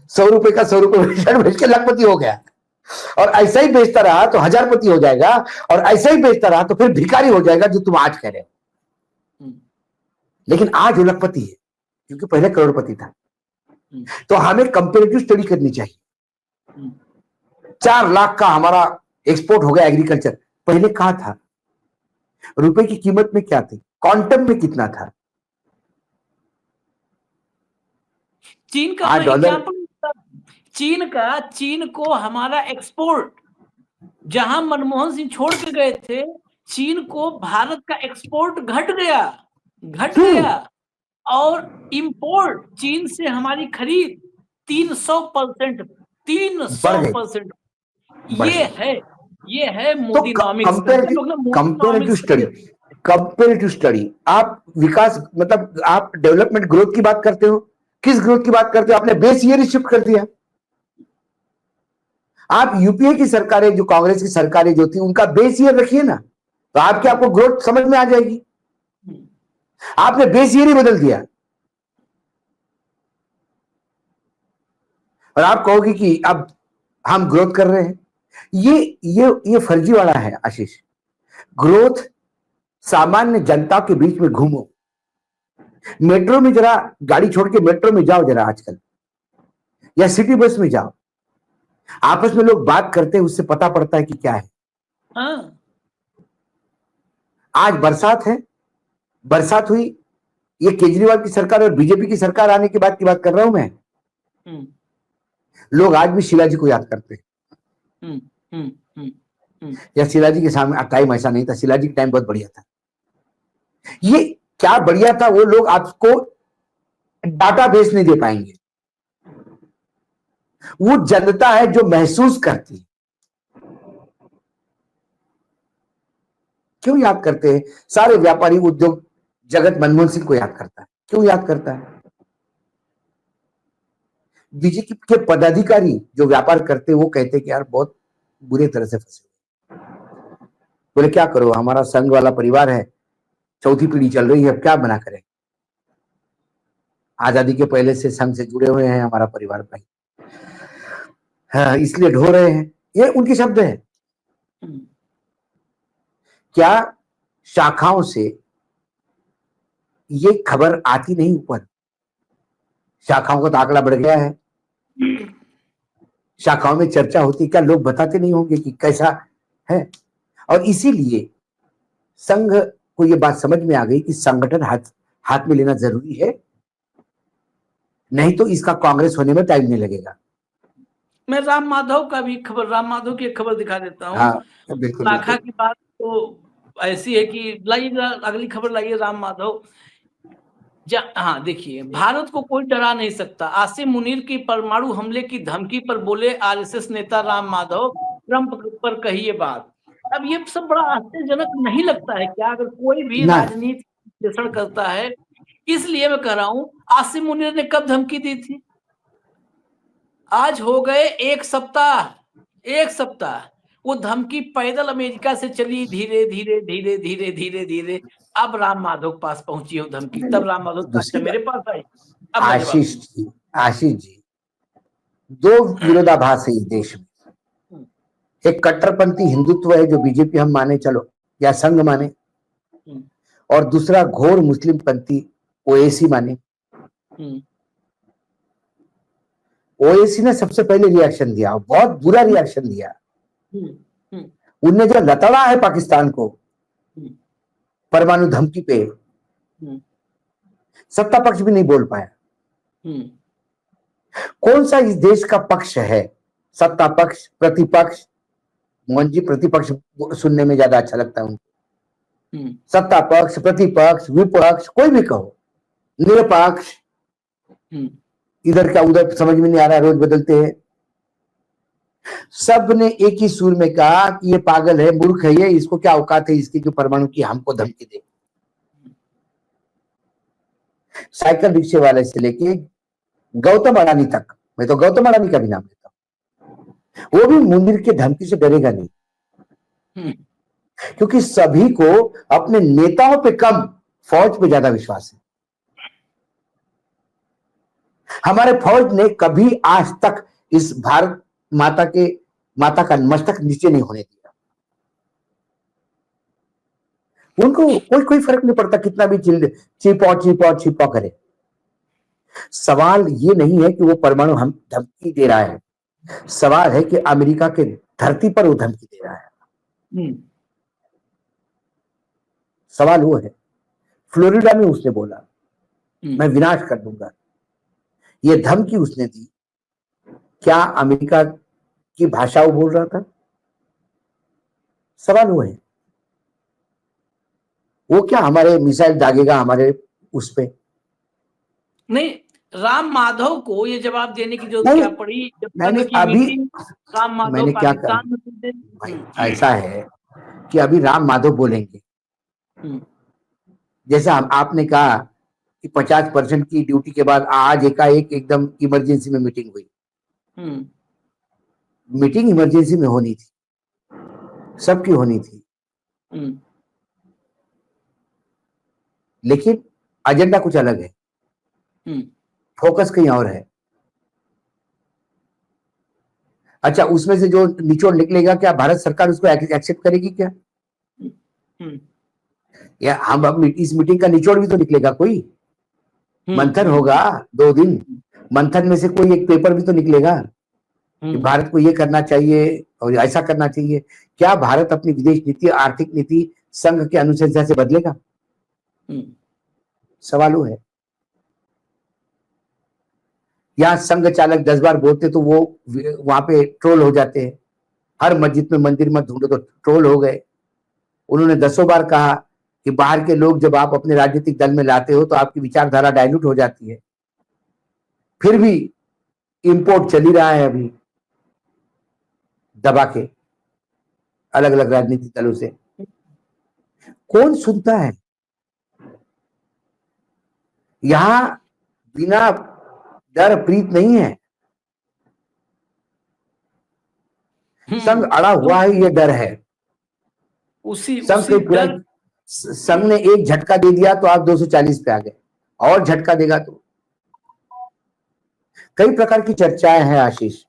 100 रुपए का 100 रुपए शर्ट बेच के लखपति हो गया, और ऐसा ही बेचता रहा तो हजारपति हो जाएगा, और ऐसा ही बेचता रहा तो फिर भिखारी हो जाएगा, जो तुम आज कह रहे हो। लेकिन आज वो लखपति है क्योंकि पहले करोड़पति था। तो हमें कंपेरेटिव स्टडी करनी चाहिए। 4 लाख का हमारा एक्सपोर्ट हो गया एग्रीकल्चर, पहले कहां था? रुपए की कीमत में क्या थी? क्वांटम में कितना था? चीन का एग्जांपल, चीन को हमारा एक्सपोर्ट, जहां मनमोहन सिंह छोड़ के गए थे, चीन को भारत का एक्सपोर्ट घट गया, और इंपोर्ट चीन से हमारी खरीद 300%। ये है मोदीनॉमिक्स। Comparative study. आप विकास मतलब आप डेवलपमेंट ग्रोथ की बात करते हो, किस ग्रोथ की बात करते हो? आपने बेस ईयर शिफ्ट कर दिया। आप यूपीए की सरकारें, जो कांग्रेस की सरकारें जो थी, उनका बेस ईयर रखिए ना, तो आपको ग्रोथ समझ में आ जाएगी। आपने बेस ईयर ही बदल दिया, और आप कहोगे कि अब हम ग्रोथ कर रहे हैं। ये फर्जीवाड़ा है आशीष। ग्रोथ सामान्य जनता के बीच में घूमो, मेट्रो में जरा गाड़ी छोड़ के मेट्रो में जाओ जरा आजकल, या सिटी बस में जाओ, आपस में लोग बात करते हैं, उससे पता पड़ता है कि क्या है। आज बरसात है, बरसात हुई, ये केजरीवाल की सरकार और बीजेपी की सरकार आने के बाद की बात कर रहा हूं मैं। लोग आज भी शिलाजी को याद करते हैं। या शिलाजी के सामने टाइम ऐसा नहीं था, शिलाजी का टाइम बहुत बढ़िया था। ये क्या बढ़िया था, वो लोग आपको डाटा बेस नहीं दे पाएंगे। वो जनता है जो महसूस करती है। क्यों याद करते हैं? सारे व्यापारी उद्योग जगत मनमोहन सिंह को याद करता है। क्यों याद करता है? बीजेपी के पदाधिकारी जो व्यापार करते हैं, वो कहते हैं कि यार बहुत बुरे तरह से फंसे। बोले क्या करो, हमारा संघ वाला परिवार है, 4थी पीढ़ी चल रही है, अब क्या बना करें। आजादी के पहले से संघ से जुड़े हुए हैं हमारा परिवार भाई, हाँ, इसलिए ढो रहे हैं। ये उनके शब्द है। क्या शाखाओं से ये खबर आती नहीं ऊपर? शाखाओं का तो आंकड़ा बढ़ गया है, शाखाओं में चर्चा होती, क्या लोग बताते नहीं होंगे कि कैसा है? और इसीलिए संघ को ये बात समझ में आ गई कि संगठन हाथ में लेना जरूरी है, नहीं तो इसका कांग्रेस होने में टाइम नहीं लगेगा। मैं राम माधव की एक खबर दिखा देता हूँ। हाँ, बिल्कुल, शाखा की बात तो ऐसी है कि लाइए अगली खबर लाइए, राम माधव। हाँ देखिए, भारत को कोई डरा नहीं सकता, आसिम मुनीर की परमाणु हमले की धमकी पर बोले आरएसएस नेता राम माधव, ट्रंप पर कही ये बात। अब ये सब बड़ा आश्चर्यजनक नहीं लगता है क्या, अगर कोई भी राजनीति विश्लेषण करता है? इसलिए मैं कह रहा हूं, आसिम मुनीर ने कब धमकी दी थी? आज हो गए एक सप्ताह। वो धमकी पैदल अमेरिका से चली, धीरे धीरे धीरे धीरे धीरे धीरे अब राम माधव के पास पहुंची वो धमकी। तब राम माधव अच्छा दूसरी मेरे पास आई, अब मैं जवाब आशीष जी, दो विरोधाभास है इस देश में। एक कट्टरपंथी हिंदुत्व है जो बीजेपी हम माने चलो या संघ माने, और दूसरा घोर मुस्लिम पंथी ओएसी माने। ओएसी ने सबसे पहले रिएक्शन दिया, बहुत बुरा रिएक्शन दिया। उनने जो लताड़ा है पाकिस्तान को परमाणु धमकी पे, सत्ता पक्ष भी नहीं बोल पाया। कौन सा इस देश का पक्ष है, सत्ता पक्ष प्रतिपक्ष? मोहन जी, प्रतिपक्ष सुनने में ज्यादा अच्छा लगता है उनको। सत्ता पक्ष, प्रतिपक्ष, विपक्ष, कोई भी कहो, निरपक्ष, इधर का उधर समझ में नहीं आ रहा, रोज बदलते हैं। सब ने एक ही सुर में कहा कि ये पागल है, मूर्ख है, ये इसको क्या औकात है इसकी कि परमाणु की हमको धमकी दे। साइकिल रिक्शे वाले से लेके गौतम अडानी तक, मैं तो गौतम अडानी का भी नाम लेता हूं, वो भी मुनीर के धमकी से डरेगा नहीं, क्योंकि सभी को अपने नेताओं पे कम फौज पे ज्यादा विश्वास है। हमारे फौज ने कभी आज तक इस भारत माता का मस्तक नीचे नहीं होने दिया। उनको कोई फर्क नहीं पड़ता कितना भी चिपा करे। सवाल ये नहीं है कि वो परमाणु हम धमकी दे रहा है, सवाल है कि अमेरिका के धरती पर वो धमकी दे रहा है। सवाल वो है, फ्लोरिडा में उसने बोला मैं विनाश कर दूंगा, ये धमकी उसने दी। क्या अमेरिका की भाषा वो बोल रहा था? सवाल वो है, वो क्या हमारे मिसाइल दागेगा हमारे उस पे? नहीं, राम माधव को ये जवाब देने की जरूरत क्या पड़ी? जब मैंने अभी राम माधव मैंने क्या कहा, ऐसा है कि अभी राम माधव बोलेंगे, जैसा आपने कहा कि 50% की ड्यूटी के बाद आज एकाएक एकदम इमरजेंसी में मीटिंग हुई। मीटिंग इमरजेंसी में होनी थी, सबकी होनी थी, लेकिन एजेंडा कुछ अलग है, फोकस कहीं और है। अच्छा, उसमें से जो निचोड़ निकलेगा क्या भारत सरकार उसको एक्सेप्ट करेगी क्या? या हम अब इस मीटिंग का निचोड़ भी तो निकलेगा, कोई मंथन होगा 2 दिन, मंथन में से कोई एक पेपर भी तो निकलेगा कि भारत को ये करना चाहिए और ऐसा करना चाहिए। क्या भारत अपनी विदेश नीति, आर्थिक नीति संघ के अनुशंसा से बदलेगा? सवाल वो है। यहाँ संघ चालक 10 बार बोलते तो वो वहां पे ट्रोल हो जाते हैं। हर मस्जिद में मंदिर में ढूंढो तो ट्रोल हो गए। उन्होंने 10 बार कहा कि बाहर के लोग जब आप अपने राजनीतिक दल में लाते हो तो आपकी विचारधारा डाइल्यूट हो जाती है। फिर भी इंपोर्ट चली रहा है अभी दबा के अलग अलग राजनीतिक दलों से। कौन सुनता है? यहां बिना डर प्रीत नहीं है। संघ अड़ा हुआ है, ये डर है। संघ ने एक झटका दे दिया तो आप 240 पे आ गए, और झटका देगा तो। कई प्रकार की चर्चाएं हैं आशीष।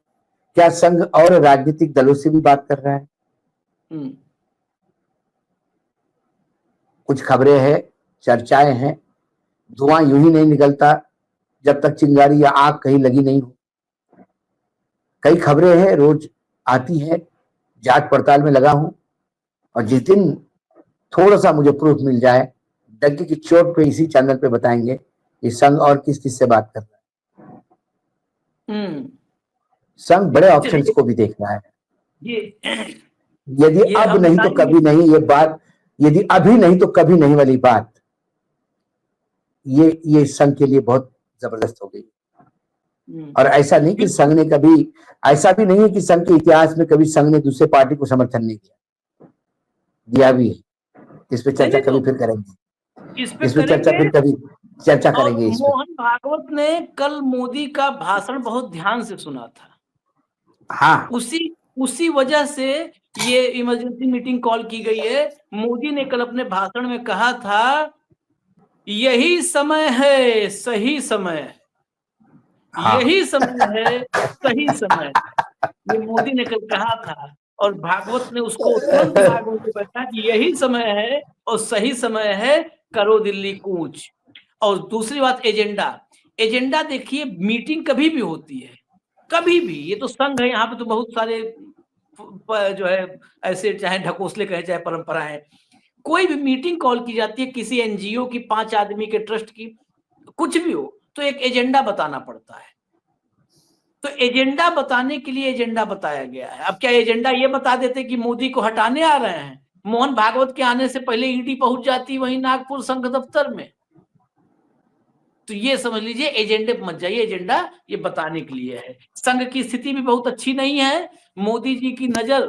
क्या संघ और राजनीतिक दलों से भी बात कर रहा है? कुछ खबरें हैं, चर्चाएं हैं। धुआं यूं ही नहीं निकलता जब तक चिंगारी या आग कहीं लगी नहीं हो। कई खबरें हैं, रोज आती है, जांच पड़ताल में लगा हूं, और जिस दिन थोड़ा सा मुझे प्रूफ मिल जाए, डंके की चोट पे इसी चैनल पे बताएंगे कि संघ और किस किस से बात कर रहा है। संघ बड़े ऑप्शंस को भी देख रहा है। यदि अब नहीं तो कभी नहीं, ये बात यदि अभी नहीं तो कभी नहीं वाली बात, ये संघ के लिए बहुत जबरदस्त हो गई। और ऐसा नहीं कि संघ ने कभी, ऐसा भी नहीं है कि संघ के इतिहास में कभी संघ ने दूसरे पार्टी को समर्थन नहीं दिया भी है। इस पे चर्चा कभी फिर करेंगे, इस पे चर्चा फिर कभी चर्चा करेंगे। इस मोहन भागवत ने कल मोदी का भाषण बहुत ध्यान से सुना था। हाँ, उसी वजह से ये इमरजेंसी मीटिंग कॉल की गई है। मोदी ने कल अपने भाषण में कहा था, यही समय है सही समय, हाँ। यही समय है सही समय, ये मोदी ने कल कहा था। और भागवत ने उसको तुरंत दिमाग में बैठा कि यही समय है और सही समय है, करो दिल्ली कूच। और दूसरी बात, एजेंडा। एजेंडा देखिए, मीटिंग कभी भी होती है, कभी भी। ये तो संघ है, यहाँ पे तो बहुत सारे जो है ऐसे, चाहे ढकोसले कहे चाहे परंपराएं, कोई भी मीटिंग कॉल की जाती है किसी एनजीओ की, 5 आदमी के ट्रस्ट की, कुछ भी हो, तो एक एजेंडा बताना पड़ता है। तो एजेंडा बताने के लिए एजेंडा बताया गया है। अब क्या एजेंडा ये बता देते कि मोदी को हटाने आ रहे हैं? मोहन भागवत के आने से पहले ईडी पहुंच जाती वहीं नागपुर संघ दफ्तर में। तो ये समझ लीजिए, एजेंडे पे मत जाइए, एजेंडा ये बताने के लिए है। संघ की स्थिति भी बहुत अच्छी नहीं है। मोदी जी की नजर,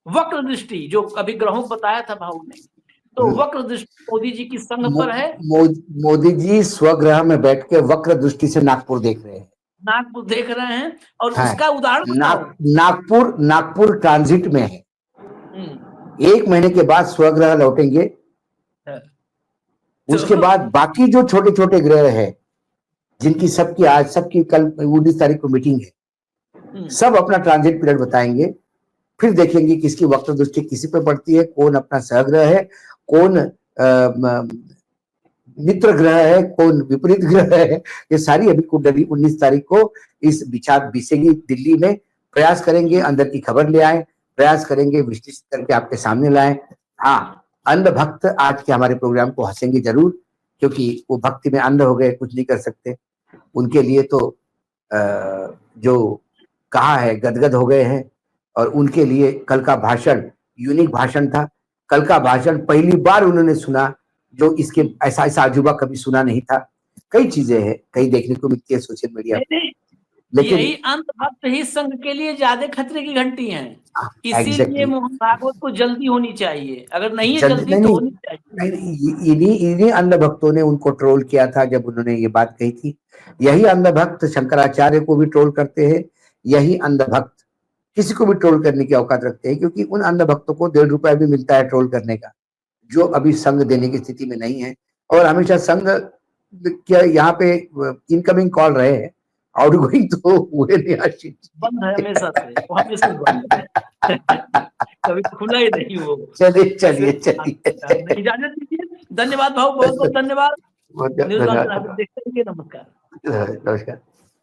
वक्र दृष्टि, जो अभी ग्रहों बताया था भाव ने, तो वक्र दृष्टि मोदी जी की संघ पर है। मोदी जी स्वगृह में बैठ के वक्र दृष्टि से नागपुर देख रहे हैं। नागपुर देख रहे हैं, और हाँ, उसका उदाहरण बताऊं। नागपुर ट्रांजिट में है। 1 महीने के बाद स्वगृह लौटेंगे। उसके बाद बाकी जो छोटे छोटे ग्रह है, जिनकी सबकी कल 19 तारीख को मीटिंग है, सब अपना ट्रांजिट पीरियड बताएंगे। फिर देखेंगे किसकी वक्र दृष्टि किसी पे पड़ती है, कौन अपना सहग्रह है, कौन मित्र ग्रह है, कौन विपरीत ग्रह है। ये सारी अभी कुंडली 19 तारीख को इस विचार बीसेगी दिल्ली में। प्रयास करेंगे अंदर की खबर ले आए, प्रयास करेंगे विश्लेषित करके आपके सामने लाएं। हाँ, अंध भक्त आज के हमारे प्रोग्राम को हंसेंगे जरूर, क्योंकि वो भक्ति में अंध हो गए, कुछ नहीं कर सकते। उनके लिए तो जो कहा है गदगद हो गए हैं। और उनके लिए कल का भाषण यूनिक भाषण था। कल का भाषण पहली बार उन्होंने सुना, जो इसके ऐसा अजूबा कभी सुना नहीं था। कई चीजें हैं, कई देखने को मिलती है सोशल मीडिया पर, लेकिन यही अंध भक्त ही संघ के लिए ज्यादा खतरे की घंटी है। इसीलिए मोहन भागवत को जल्दी होनी चाहिए, अगर नहीं है जल्दी तो होनी चाहिए। इन्हीं अंध भक्तों ने उनको ट्रोल किया था जब उन्होंने ये बात कही थी। यही अंध भक्त शंकराचार्य को भी ट्रोल करते हैं। यही अंध भक्त किसी को भी ट्रोल करने की औकात रखते हैं, क्योंकि उन अंध भक्तों को 1.5 रुपया भी मिलता है ट्रोल करने का, जो अभी संघ देने की स्थिति में नहीं है। और हमेशा संघ क्या यहाँ पे इनकमिंग कॉल रहे हैं, आउटगोइंग तो हुए नहीं, आशीष बंद है हमेशा से, वो हमेशा बंद है। कभी खुला ही नहीं वो। चलिए इजाजत दीजिए। धन्यवाद भाऊ, बहुत बहुत धन्यवाद। न्यूज़ 11 देखते रहिए। नमस्कार। नमस्कार।